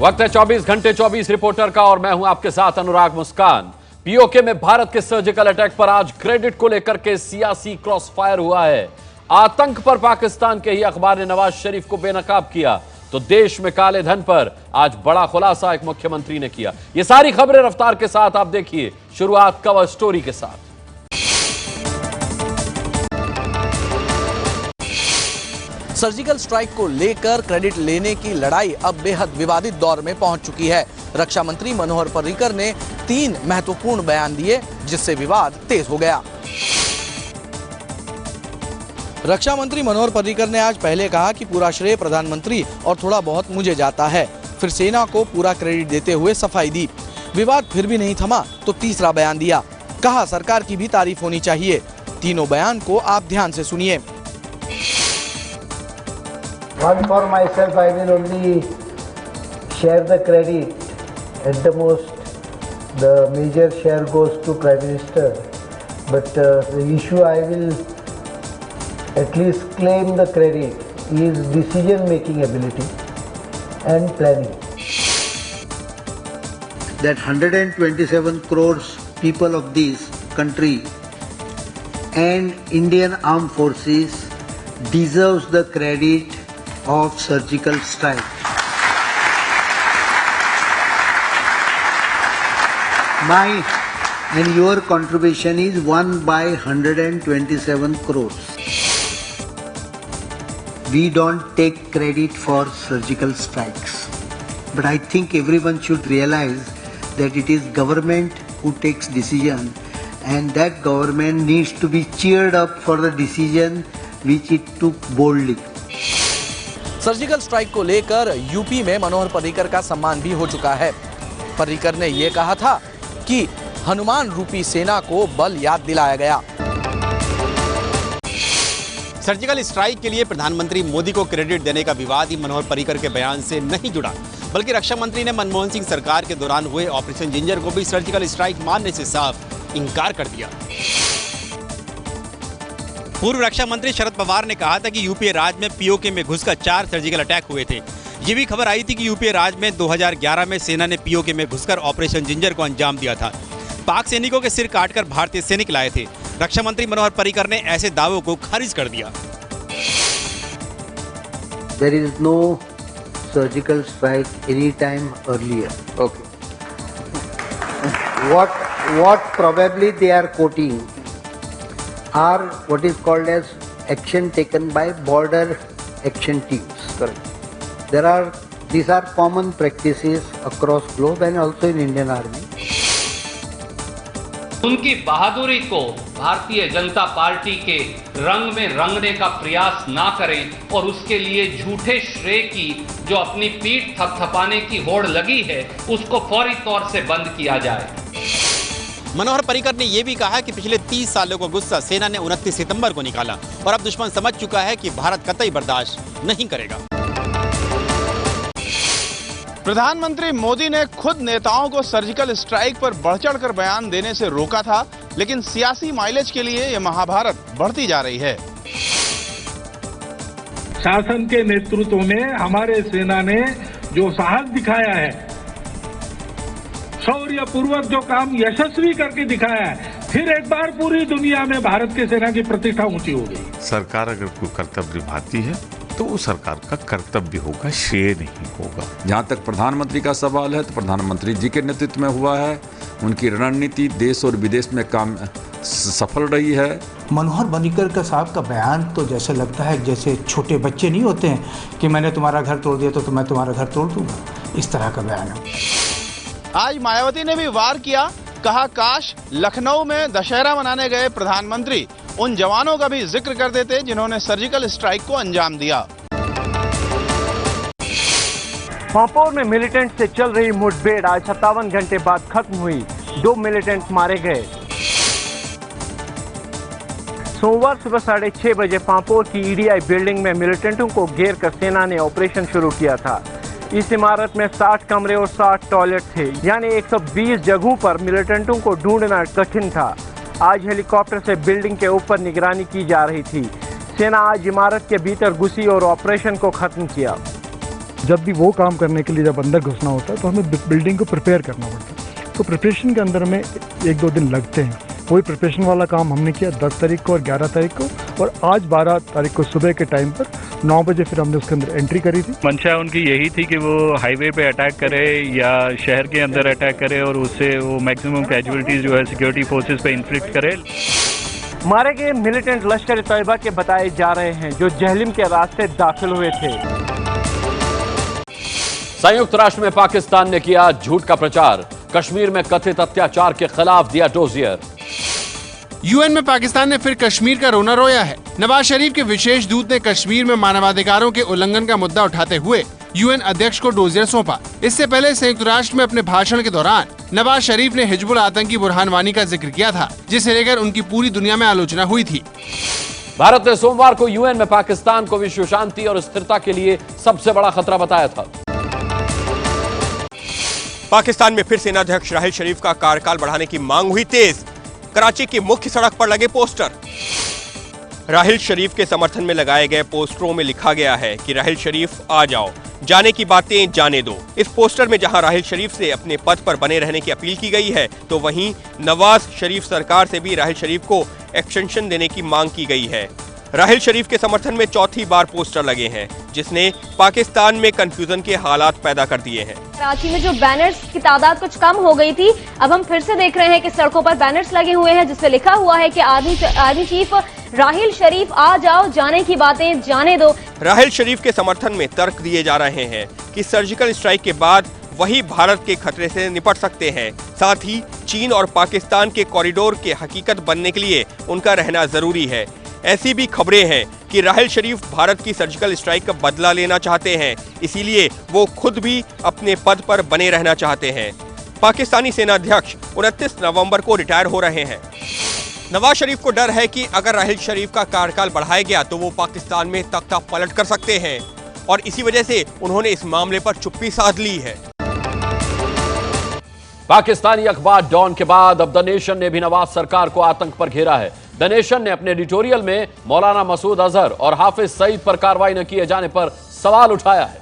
वक्त है 24 घंटे 24 रिपोर्टर का और मैं हूं आपके साथ अनुराग मुस्कान। पीओके में भारत के सर्जिकल अटैक पर आज क्रेडिट को लेकर के सियासी क्रॉस फायर हुआ है। आतंक पर पाकिस्तान के ही अखबार ने नवाज शरीफ को बेनकाब किया तो देश में काले धन पर आज बड़ा खुलासा एक मुख्यमंत्री ने किया। ये सारी खबरें रफ्तार के साथ आप देखिए। शुरुआत कवर स्टोरी के साथ। सर्जिकल स्ट्राइक को लेकर क्रेडिट लेने की लड़ाई अब बेहद विवादित दौर में पहुंच चुकी है। रक्षा मंत्री मनोहर पर्रिकर ने 3 महत्वपूर्ण बयान दिए जिससे विवाद तेज हो गया। रक्षा मंत्री मनोहर पर्रिकर ने आज पहले कहा कि पूरा श्रेय प्रधानमंत्री और थोड़ा बहुत मुझे जाता है, फिर सेना को पूरा क्रेडिट देते हुए सफाई दी। विवाद फिर भी नहीं थमा तो तीसरा बयान दिया, कहा सरकार की भी तारीफ होनी चाहिए। तीनों बयान को आप ध्यान से सुनिए। One for myself, I will only share the credit. At the most, the major share goes to Prime Minister. But the issue I will at least claim the credit is decision-making ability and planning. That 127 crores people of this country and Indian Armed Forces deserves the credit of surgical strike. My and your contribution is 1 by 127 crores. We don't take credit for surgical strikes, but I think everyone should realize that it is government who takes decision, and that government needs to be cheered up for the decision which it took boldly. Surgical strike को लेकर UP में मनोहर पर्रिकर का सम्मान भी हो चुका है। पर्रिकर ने यह कहा था कि हनुमान रूपी सेना को बल याद दिलाया गया। सर्जिकल स्ट्राइक के लिए प्रधानमंत्री मोदी को क्रेडिट देने का विवाद ही मनोहर पर्रिकर के बयान से नहीं जुड़ा, बल्कि रक्षा मंत्री ने मनमोहन सिंह सरकार के दौरान हुए ऑपरेशन जिंजर को भी सर्जिकल स्ट्राइक मानने से साफ इनकार कर दिया। पूर्व रक्षा मंत्री शरद पवार ने कहा था कि यूपीए राज में पीओके में घुसकर 4 सर्जिकल अटैक हुए थे। ये भी खबर आई थी कि यूपीए राज में 2011 में सेना ने पीओके में घुसकर ऑपरेशन जिंजर को अंजाम दिया था। पाक सैनिकों के सिर काटकर भारतीय सैनिक लाए थे। रक्षा मंत्री मनोहर पर्रिकर ने ऐसे दावों को खारिज कर दिया। There is no surgical strike any time earlier. Okay. What probably they are quoting are what is called as action taken by border action teams. Correct. These are common practices across globe and also in Indian Army. उनकी बहादुरी को Bharatiya Janata party के रंग में रंगने का प्रयास ना करें और उसके लिए झूठे श्रेय की जो अपनी पीठ थपथपाने की होड़ लगी है उसको फौरी तौर से बंद किया जाए। मनोहर पर्रिकर ने यह भी कहा कि पिछले 30 सालों का गुस्सा सेना ने 29 सितंबर को निकाला और अब दुश्मन समझ चुका है कि भारत कतई बर्दाश्त नहीं करेगा। प्रधानमंत्री मोदी ने खुद नेताओं को सर्जिकल स्ट्राइक पर बढ़-चढ़कर बयान देने से रोका था, लेकिन सियासी माइलेज के लिए यह महाभारत बढ़ती जा रही है। शासन के नेतृत्व में हमारे सेना ने जो साहस दिखाया है, शौर्य पूर्वक जो काम यशस्वी करके दिखाया है, फिर एक बार पूरी दुनिया में भारत की सेना की प्रतिष्ठा ऊंची हो गई। सरकार अगर कोई कर्तव्य निभाती है तो वो सरकार का कर्तव्य होगा, श्रेय नहीं होगा। जहाँ तक प्रधानमंत्री का सवाल है तो प्रधानमंत्री जी के नेतृत्व में हुआ है। उनकी रणनीति देश और विदेश में काम सफल रही है। मनोहर पर्रिकर का साहब का बयान तो जैसे लगता है जैसे छोटे बच्चे नहीं होते हैं कि मैंने तुम्हारा घर तोड़ दिया तो मैं तुम्हारा घर तोड़ दूंगा, इस तरह का बयान है। आज मायावती ने भी वार किया, कहा काश लखनऊ में दशहरा मनाने गए प्रधानमंत्री उन जवानों का भी जिक्र कर देते जिन्होंने सर्जिकल स्ट्राइक को अंजाम दिया। पांपोर में मिलिटेंट से चल रही मुठभेड़ आज 57 घंटे बाद खत्म हुई। 2 मिलिटेंट मारे गए। सोमवार सुबह 6:30 बजे पांपोर की ईडीआई बिल्डिंग में मिलिटेंटों को घेर कर सेना ने ऑपरेशन शुरू किया था। इस इमारत में 60 कमरे और 60 टॉयलेट थे, यानी 120 जगहों पर मिलिटेंटों को ढूंढना कठिन था। आज हेलीकॉप्टर से बिल्डिंग के ऊपर निगरानी की जा रही थी। सेना आज इमारत के भीतर घुसी और ऑपरेशन को खत्म किया। जब भी वो काम करने के लिए जब अंदर घुसना होता है तो हमें बिल्डिंग को प्रिपेयर करना पड़ता है। तो प्रिपरेशन के अंदर में 1-2 दिन लगते हैं। वही प्रिपरेशन वाला काम हमने किया 10 तारीख को और 11 तारीख को, और आज 12 तारीख को सुबह के टाइम पर 9 बजे फिर हमने उसके अंदर एंट्री करी थी। मंशा उनकी यही थी कि वो हाईवे पे अटैक करे या शहर के अंदर अटैक करे और उससे वो मैक्सिमम कैजुअलिटीज जो है सिक्योरिटी फोर्सेस पे इन्फ्लिक्ट करे। मारे गए मिलिटेंट लश्कर तैयबा के बताए जा रहे हैं जो जहलिम के रास्ते दाखिल हुए थे। संयुक्त राष्ट्र में पाकिस्तान ने किया झूठ का प्रचार, कश्मीर में कथित अत्याचार के खिलाफ दिया डोजियर। यूएन में पाकिस्तान ने फिर कश्मीर का रोना रोया है। नवाज शरीफ के विशेष दूत ने कश्मीर में मानवाधिकारों के उल्लंघन का मुद्दा उठाते हुए यूएन अध्यक्ष को डोजियर सौंपा। इससे पहले संयुक्त राष्ट्र में अपने भाषण के दौरान नवाज शरीफ ने हिजबुल आतंकी बुरहान वानी का जिक्र किया था, जिसे लेकर उनकी पूरी दुनिया में आलोचना हुई थी। भारत ने सोमवार को यूएन में पाकिस्तान को विश्व शांति और स्थिरता के लिए सबसे बड़ा खतरा बताया था। पाकिस्तान में फिर सेनाध्यक्ष राहिल शरीफ का कार्यकाल बढ़ाने की मांग हुई तेज। कराची की मुख्य सड़क पर लगे पोस्टर। राहिल शरीफ के समर्थन में लगाए गए पोस्टरों में लिखा गया है कि राहिल शरीफ आ जाओ, जाने की बातें जाने दो। इस पोस्टर में जहां राहिल शरीफ से अपने पद पर बने रहने की अपील की गई है, तो वहीं नवाज शरीफ सरकार से भी राहिल शरीफ को एक्सटेंशन देने की मांग की गई है। राहिल शरीफ के समर्थन में चौथी बार पोस्टर लगे हैं, जिसने पाकिस्तान में कंफ्यूजन के हालात पैदा कर दिए हैं। कराची में जो बैनर्स की तादाद कुछ कम हो गई थी, अब हम फिर से देख रहे हैं कि सड़कों पर बैनर्स लगे हुए हैं जिसमें लिखा हुआ है कि आर्मी चीफ राहिल शरीफ आ जाओ, जाने की बातें जाने दो। राहिल शरीफ के समर्थन में तर्क दिए जा रहे हैं कि सर्जिकल स्ट्राइक के बाद वही भारत के खतरे से निपट सकते हैं। साथ ही चीन और पाकिस्तान के कॉरिडोर के हकीकत बनने के लिए उनका रहना जरूरी है। ऐसी भी खबरें हैं कि राहिल शरीफ भारत की सर्जिकल स्ट्राइक का बदला लेना चाहते हैं, इसीलिए वो खुद भी अपने पद पर बने रहना चाहते हैं। पाकिस्तानी सेनाध्यक्ष 29 नवंबर को रिटायर हो रहे हैं। नवाज शरीफ को डर है कि अगर राहिल शरीफ का कार्यकाल बढ़ाया गया तो वो पाकिस्तान में तख्ता पलट कर सकते हैं, और इसी वजह से उन्होंने इस मामले पर चुप्पी साध ली है। पाकिस्तानी अखबार डॉन के बाद अब द नेशन ने भी नवाज सरकार को आतंक पर घेरा है। द नेशन ने अपने एडिटोरियल में मौलाना मसूद अजहर और हाफिज सईद पर कार्रवाई न किए जाने पर सवाल उठाया है।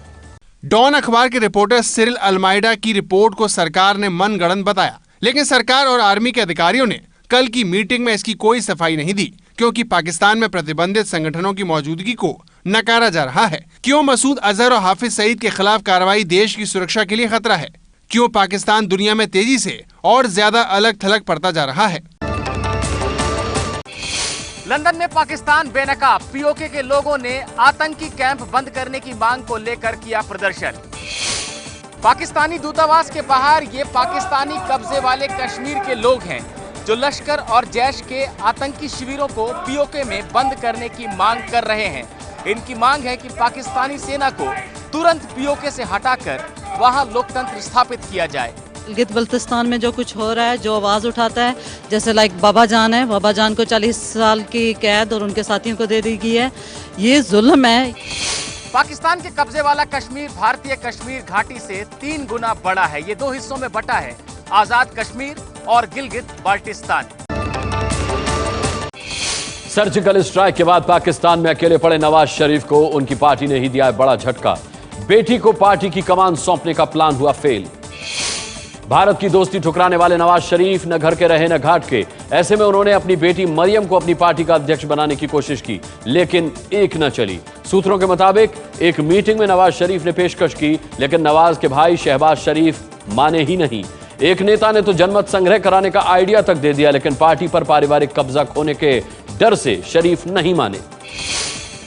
डॉन अखबार के रिपोर्टर सिरिल अलमाइडा की रिपोर्ट को सरकार ने मनगढ़ंत बताया, लेकिन सरकार और आर्मी के अधिकारियों ने कल की मीटिंग में इसकी कोई सफाई नहीं दी, क्योंकि पाकिस्तान में प्रतिबंधित संगठनों की मौजूदगी को नकारा जा रहा है। क्यों मसूद अजहर और हाफिज सईद के खिलाफ कार्रवाई देश की सुरक्षा के लिए खतरा है? क्यों पाकिस्तान दुनिया में तेजी से और ज्यादा अलग थलग पड़ता जा रहा है? लंदन में पाकिस्तान बेनकाब, पीओके के लोगों ने आतंकी कैंप बंद करने की मांग को लेकर किया प्रदर्शन। पाकिस्तानी दूतावास के बाहर ये पाकिस्तानी कब्जे वाले कश्मीर के लोग हैं जो लश्कर और जैश के आतंकी शिविरों को पीओके में बंद करने की मांग कर रहे हैं। इनकी मांग है कि पाकिस्तानी सेना को तुरंत पीओके से हटाकर वहां लोकतंत्र स्थापित किया जाए। गिलगित बल्तिस्तान में जो कुछ हो रहा है, जो आवाज़ उठाता है, जैसे लाइक बाबा जान है, बाबा जान को 40 साल की कैद और उनके साथियों को दे दी गई है, ये जुल्म है। पाकिस्तान के कब्जे वाला कश्मीर भारतीय कश्मीर घाटी से 3 गुना बड़ा है। ये 2 हिस्सों में बटा है, आजाद कश्मीर और गिलगित बाल्टिस्तान। सर्जिकल स्ट्राइक के बाद पाकिस्तान में अकेले पड़े नवाज शरीफ को उनकी पार्टी ने ही दिया बड़ा झटका। बेटी को पार्टी की कमान सौंपने का प्लान हुआ फेल। भारत की दोस्ती ठुकराने वाले नवाज शरीफ न घर के रहे न घाट के। ऐसे में उन्होंने अपनी बेटी मरियम को अपनी पार्टी का अध्यक्ष बनाने की कोशिश की, लेकिन एक न चली। सूत्रों के मुताबिक एक मीटिंग में नवाज शरीफ ने पेशकश की, लेकिन नवाज के भाई शहबाज शरीफ माने ही नहीं। एक नेता ने तो जनमत संग्रह कराने का आइडिया तक दे दिया, लेकिन पार्टी पर पारिवारिक कब्जा खोने के डर से शरीफ नहीं माने।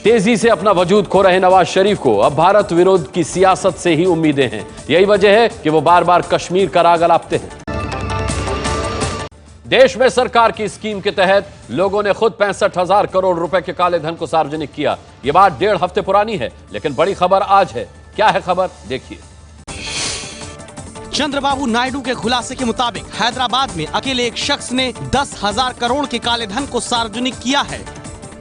तेजी से अपना वजूद खो रहे नवाज शरीफ को अब भारत विरोध की सियासत से ही उम्मीदें हैं। यही वजह है कि वो बार बार कश्मीर का राग अलापते हैं। देश में सरकार की स्कीम के तहत लोगों ने खुद 65,000 करोड़ रुपए के काले धन को सार्वजनिक किया। यह बात 1.5 हफ्ते पुरानी है, लेकिन बड़ी खबर आज है। क्या है खबर, देखिए। चंद्रबाबू नायडू के खुलासे के मुताबिक हैदराबाद में अकेले एक शख्स ने 10,000 करोड़ के काले धन को सार्वजनिक किया है।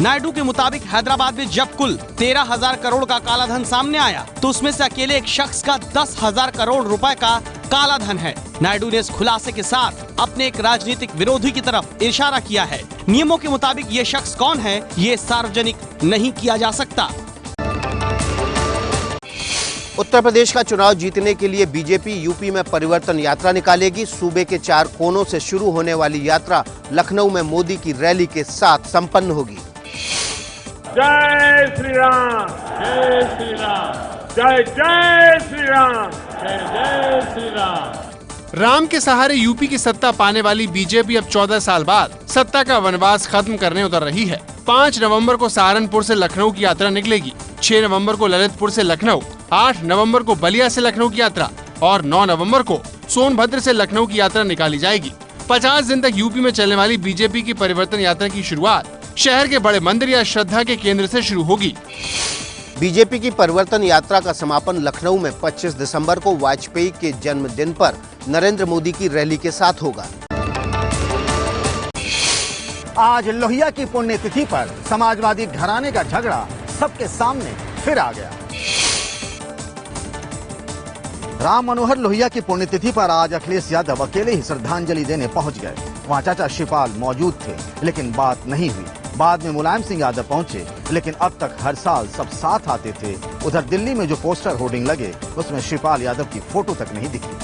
नायडू के मुताबिक हैदराबाद में जब कुल 13,000 करोड़ का काला धन सामने आया, तो उसमें से अकेले एक शख्स का 10,000 करोड़ रुपए का काला धन है। नायडू ने इस खुलासे के साथ अपने एक राजनीतिक विरोधी की तरफ इशारा किया है। नियमों के मुताबिक ये शख्स कौन है, ये सार्वजनिक नहीं किया जा सकता। उत्तर प्रदेश का चुनाव जीतने के लिए बीजेपी यूपी में परिवर्तन यात्रा निकालेगी। सूबे के 4 कोनों से शुरू होने वाली यात्रा लखनऊ में मोदी की रैली के साथ संपन्न होगी। जय श्री राम, जय श्री राम, जय जय श्री राम, जय जय श्री राम। राम के सहारे यूपी की सत्ता पाने वाली बीजेपी अब 14 साल बाद सत्ता का वनवास खत्म करने उतर रही है। 5 नवंबर को सहारनपुर से लखनऊ की यात्रा निकलेगी। 6 नवंबर को ललितपुर से लखनऊ, 8 नवंबर को बलिया से लखनऊ की यात्रा और 9 नवंबर को सोनभद्र से लखनऊ की यात्रा निकाली जाएगी। 50 दिन तक यूपी में चलने वाली बीजेपी की परिवर्तन यात्रा की शुरुआत शहर के बड़े मंदिर या श्रद्धा के केंद्र से शुरू होगी। बीजेपी की परिवर्तन यात्रा का समापन लखनऊ में 25 दिसंबर को वाजपेयी के जन्मदिन पर नरेंद्र मोदी की रैली के साथ होगा। आज लोहिया की पुण्यतिथि पर समाजवादी घराने का झगड़ा सबके सामने फिर आ गया। राम मनोहर लोहिया की पुण्यतिथि पर आज अखिलेश यादव अकेले ही श्रद्धांजलि देने पहुंच गए। वहां चाचा शिवपाल मौजूद थे, लेकिन बात नहीं हुई। बाद में मुलायम सिंह यादव पहुंचे, लेकिन अब तक हर साल सब साथ आते थे। उधर दिल्ली में जो पोस्टर होर्डिंग लगे उसमें शिवपाल यादव की फोटो तक नहीं दिखी।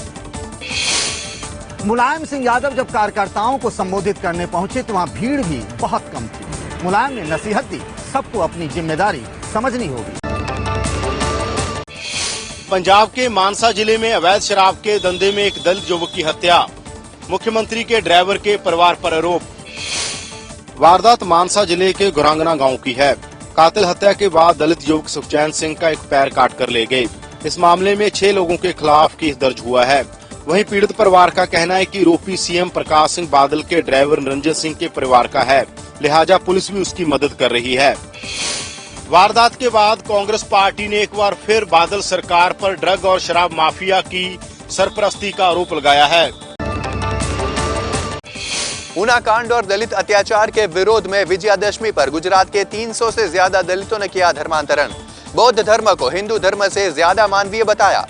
मुलायम सिंह यादव जब कार्यकर्ताओं को संबोधित करने पहुंचे तो वहां भीड़ भी बहुत कम थी। मुलायम ने नसीहत दी, सबको अपनी जिम्मेदारी समझनी होगी। पंजाब के मानसा जिले में अवैध शराब के धंधे में एक दलित युवक की हत्या, मुख्यमंत्री के ड्राइवर के परिवार पर आरोप। वारदात मानसा जिले के गुरांगना गांव की है। कातिल हत्या के बाद दलित युवक सुखचैन सिंह का एक पैर काट कर ले गए। इस मामले में 6 लोगों के खिलाफ केस दर्ज हुआ है। वहीं पीड़ित परिवार का कहना है कि आरोपी सीएम प्रकाश सिंह बादल के ड्राइवर निरंजन सिंह के परिवार का है, लिहाजा पुलिस भी उसकी मदद कर रही है। वारदात के बाद कांग्रेस पार्टी ने एक बार फिर बादल सरकार पर ड्रग और शराब माफिया की सरपरस्ती का आरोप लगाया है। ऊना कांड और दलित अत्याचार के विरोध में विजयादशमी पर गुजरात के 300 से ज्यादा दलितों ने किया धर्मांतरण। बौद्ध धर्म को हिंदू धर्म से ज्यादा मानवीय बताया।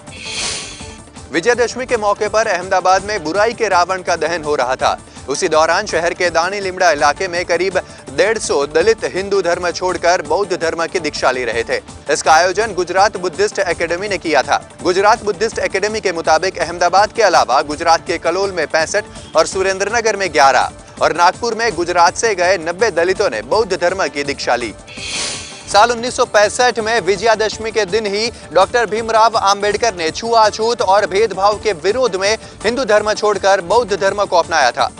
विजयादशमी के मौके पर अहमदाबाद में बुराई के रावण का दहन हो रहा था। उसी दौरान शहर के दानी लिमड़ा इलाके में करीब 150 दलित हिंदू धर्म छोड़कर बौद्ध धर्म की दीक्षा ले रहे थे। इसका आयोजन गुजरात बुद्धिस्ट एकेडमी ने किया था। गुजरात बुद्धिस्ट एकेडमी के मुताबिक अहमदाबाद के अलावा गुजरात के कलोल में 65 और सुरेंद्रनगर में 11 और नागपुर में गुजरात से गए 90 दलितों ने बौद्ध धर्म की दीक्षा ली। साल 1965 में विजयादशमी के दिन ही डॉक्टर भीमराव आंबेडकर ने छुआछूत और भेदभाव के विरोध में हिंदू धर्म छोड़कर बौद्ध धर्म को अपनाया था।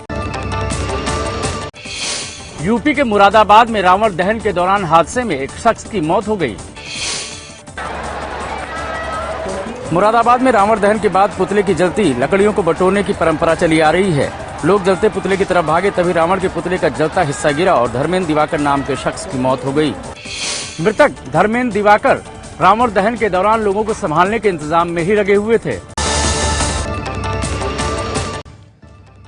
यूपी के मुरादाबाद में रावण दहन के दौरान हादसे में एक शख्स की मौत हो गई। मुरादाबाद में रावण दहन के बाद पुतले की जलती लकड़ियों को बटोरने की परंपरा चली आ रही है। लोग जलते पुतले की तरफ भागे, तभी रावण के पुतले का जलता हिस्सा गिरा और धर्मेंद्र दिवाकर नाम के शख्स की मौत हो गई। मृतक धर्मेंद्र दिवाकर रावण दहन के दौरान लोगों को संभालने के इंतजाम में ही लगे हुए थे।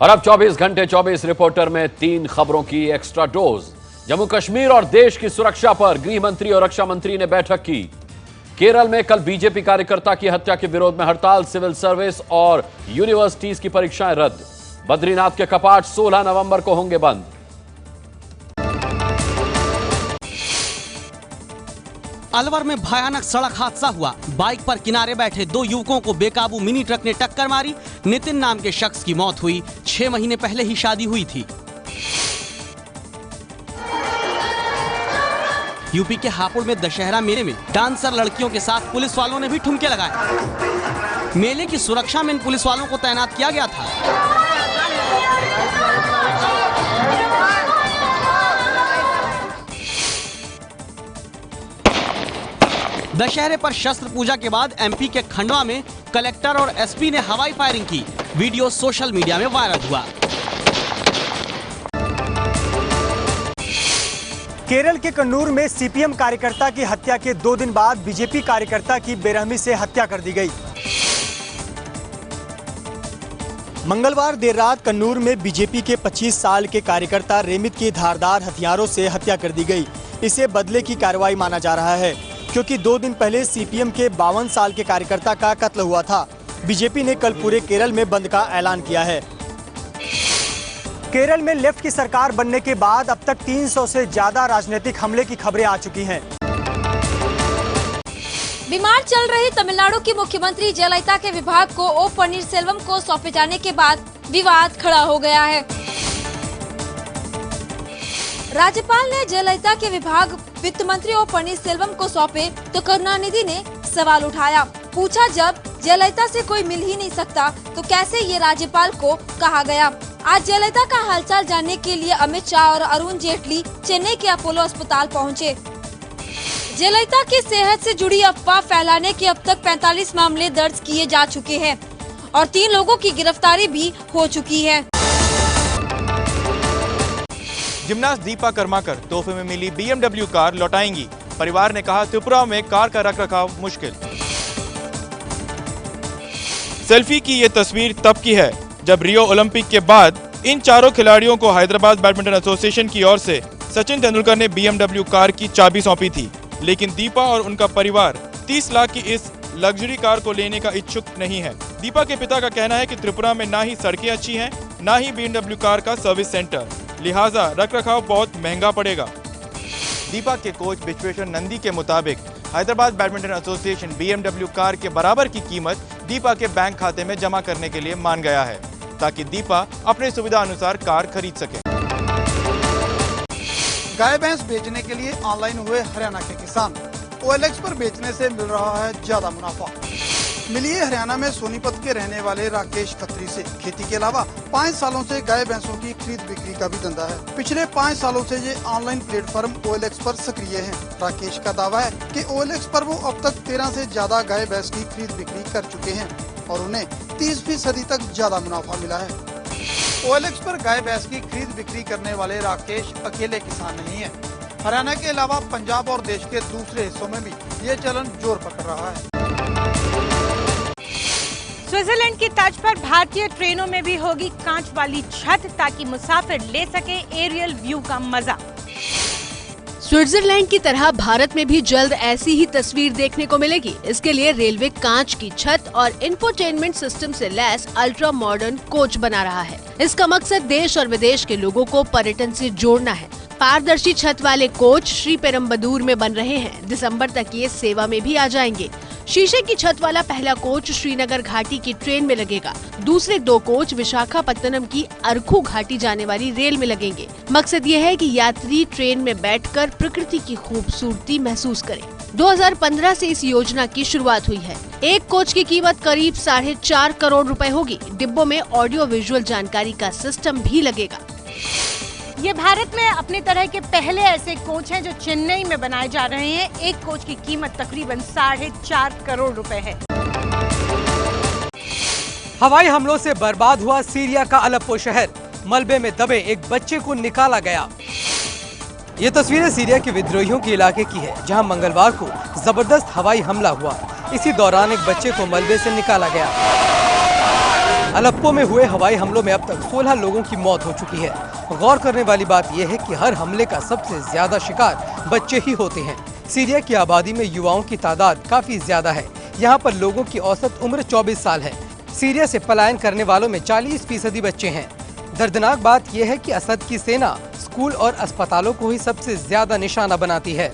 और अब 24 घंटे 24 रिपोर्टर में 3 खबरों की एक्स्ट्रा डोज। जम्मू कश्मीर और देश की सुरक्षा पर गृह मंत्री और रक्षा मंत्री ने बैठक की। केरल में कल बीजेपी कार्यकर्ता की हत्या के विरोध में हड़ताल, सिविल सर्विस और यूनिवर्सिटीज की परीक्षाएं रद्द। बद्रीनाथ के कपाट 16 नवंबर को होंगे बंद। अलवर में भयानक सड़क हादसा हुआ। बाइक पर किनारे बैठे 2 युवकों को बेकाबू मिनी ट्रक ने टक्कर मारी। नितिन नाम के शख्स की मौत हुई। 6 महीने पहले ही शादी हुई थी। यूपी के हापुड़ में दशहरा मेले में डांसर लड़कियों के साथ पुलिस वालों ने भी ठुमके लगाए। मेले की सुरक्षा में इन पुलिस वालों को तैनात किया गया था। दशहरे पर शस्त्र पूजा के बाद एमपी के खंडवा में कलेक्टर और एसपी ने हवाई फायरिंग की। वीडियो सोशल मीडिया में वायरल हुआ। केरल के कन्नूर में सीपीएम कार्यकर्ता की हत्या के 2 दिन बाद बीजेपी कार्यकर्ता की बेरहमी से हत्या कर दी गई। मंगलवार देर रात कन्नूर में बीजेपी के 25 साल के कार्यकर्ता रेमित की धारदार हथियारों से हत्या कर दी गई। इसे बदले की कार्रवाई माना जा रहा है, क्योंकि 2 दिन पहले सीपीएम के 52 साल के कार्यकर्ता का कत्ल हुआ था। बीजेपी ने कल पूरे केरल में बंद का ऐलान किया है। केरल में लेफ्ट की सरकार बनने के बाद अब तक 300 से ज्यादा राजनीतिक हमले की खबरें आ चुकी हैं। बीमार चल रही तमिलनाडु की मुख्यमंत्री जयललिता के विभाग को ओ पनीरसेल्वम को सौंपे जाने के बाद विवाद खड़ा हो गया है। राज्यपाल ने जयललिता के विभाग वित्त मंत्री ओ पनीरसेल्वम को सौंपे तो करुणानिधि ने सवाल उठाया। पूछा, जब जयललिता से कोई मिल ही नहीं सकता तो कैसे ये राज्यपाल को कहा गया। आज जयललिता का हालचाल जानने के लिए अमित शाह और अरुण जेटली चेन्नई के अपोलो अस्पताल पहुंचे। जयललिता की सेहत से जुड़ी अफवाह फैलाने के अब तक 45 मामले दर्ज किए जा चुके हैं और 3 लोगों की गिरफ्तारी भी हो चुकी है। जिमनास्ट दीपा कर्माकर तोहफे में मिली BMW कार लौटाएंगी। परिवार ने कहा, त्रिपुरा में कार का रखरखाव मुश्किल। सेल्फी की ये तस्वीर तब की है जब रियो ओलंपिक के बाद इन चारों खिलाड़ियों को हैदराबाद बैडमिंटन एसोसिएशन की ओर से सचिन तेंदुलकर ने BMW कार की चाबी सौंपी थी। लेकिन दीपा और उनका परिवार 30 लाख की इस लग्जरी कार को लेने का इच्छुक नहीं है। दीपा के पिता का कहना है कि त्रिपुरा में ना ही सड़कें अच्छी हैं, ना ही BMW कार का सर्विस सेंटर, लिहाजा रखरखाव बहुत महंगा पड़ेगा। दीपा के कोच विश्वेश्वर नंदी के मुताबिक Hyderabad badminton association BMW car के बराबर की कीमत दीपा के बैंक खाते में जमा करने के लिए मान गया है ताकि दीपा अपने सुविधा अनुसार कार खरीद सके। गाय भैंस बेचने के लिए ऑनलाइन हुए हरियाणा के किसान। OLX पर बेचने से मिल रहा है ज्यादा मुनाफा। मिलिए हरियाणा में सोनीपत के रहने वाले राकेश खत्री से। खेती के अलावा 5 सालों से गाय भैंसों की खरीद बिक्री का भी धंधा है। पिछले 5 सालों से ये ऑनलाइन प्लेटफॉर्म OLX पर सक्रिय है। राकेश का दावा है कि OLX पर वो अब तक 13 से ज्यादा गाय भैंस की खरीद बिक्री कर चुके हैं और उन्हें 30% तक ज्यादा मुनाफा मिला है। OLX पर गाय भैंस की खरीद बिक्री करने वाले राकेश अकेले किसान नहीं है। हरियाणा के अलावा पंजाब और देश के दूसरे हिस्सों में भी ये चलन जोर पकड़ रहा है। स्विट्जरलैंड की तर्ज पर भारतीय ट्रेनों में भी होगी कांच वाली छत ताकि मुसाफिर ले सके एरियल व्यू का मजा। स्विट्जरलैंड की तरह भारत में भी जल्द ऐसी ही तस्वीर देखने को मिलेगी। इसके लिए रेलवे कांच की छत और इंफोटेनमेंट सिस्टम से लैस अल्ट्रा मॉडर्न कोच बना रहा है। इसका मकसद देश और विदेश के लोगों को पर्यटन से जोड़ना है। पारदर्शी छत वाले कोच श्री पेरम्बदूर में बन रहे हैं। दिसंबर तक ये सेवा में भी आ जाएंगे। शीशे की छत वाला पहला कोच श्रीनगर घाटी की ट्रेन में लगेगा। दूसरे 2 कोच विशाखापत्तनम की अरखू घाटी जाने वाली रेल में लगेंगे। मकसद ये है कि यात्री ट्रेन में बैठकर प्रकृति की खूबसूरती महसूस करें। 2015 से इस योजना की शुरुआत हुई है। एक कोच की कीमत करीब 4.5 करोड़ रुपए होगी। डिब्बों में ऑडियो विजुअल जानकारी का सिस्टम भी लगेगा। ये भारत में अपने तरह के पहले ऐसे कोच हैं जो चेन्नई में बनाए जा रहे हैं। एक कोच की कीमत तकरीबन 4.5 करोड़ रुपए है। हवाई हमलों से बर्बाद हुआ सीरिया का अलेप्पो शहर। मलबे में दबे एक बच्चे को निकाला गया। ये तस्वीरें सीरिया के विद्रोहियों के इलाके की है, जहां मंगलवार को जबरदस्त हवाई हमला हुआ। इसी दौरान एक बच्चे को मलबे से निकाला गया। अलेप्पो में हुए हवाई हमलों में अब तक 16 लोगों की मौत हो चुकी है। गौर करने वाली बात यह है कि हर हमले का सबसे ज्यादा शिकार बच्चे ही होते हैं। सीरिया की आबादी में युवाओं की तादाद काफी ज्यादा है। यहाँ पर लोगों की औसत उम्र 24 साल है। सीरिया से पलायन करने वालों में 40% बच्चे हैं। दर्दनाक बात यह है कि असद की सेना स्कूल और अस्पतालों को ही सबसे ज्यादा निशाना बनाती है।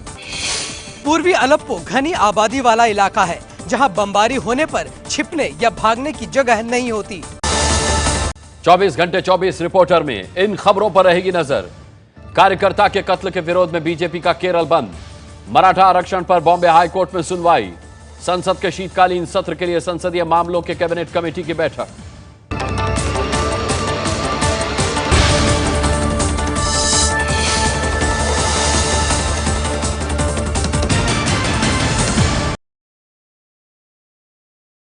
पूर्वी अलेप्पो घनी आबादी वाला इलाका है, जहां बमबारी होने पर छिपने या भागने की जगह नहीं होती। 24 घंटे 24 रिपोर्टर में इन खबरों पर रहेगी नजर। कार्यकर्ता के कत्ल के विरोध में बीजेपी का केरल बंद। मराठा आरक्षण पर बॉम्बे हाईकोर्ट में सुनवाई। संसद के शीतकालीन सत्र के लिए संसदीय मामलों के कैबिनेट कमेटी की बैठक।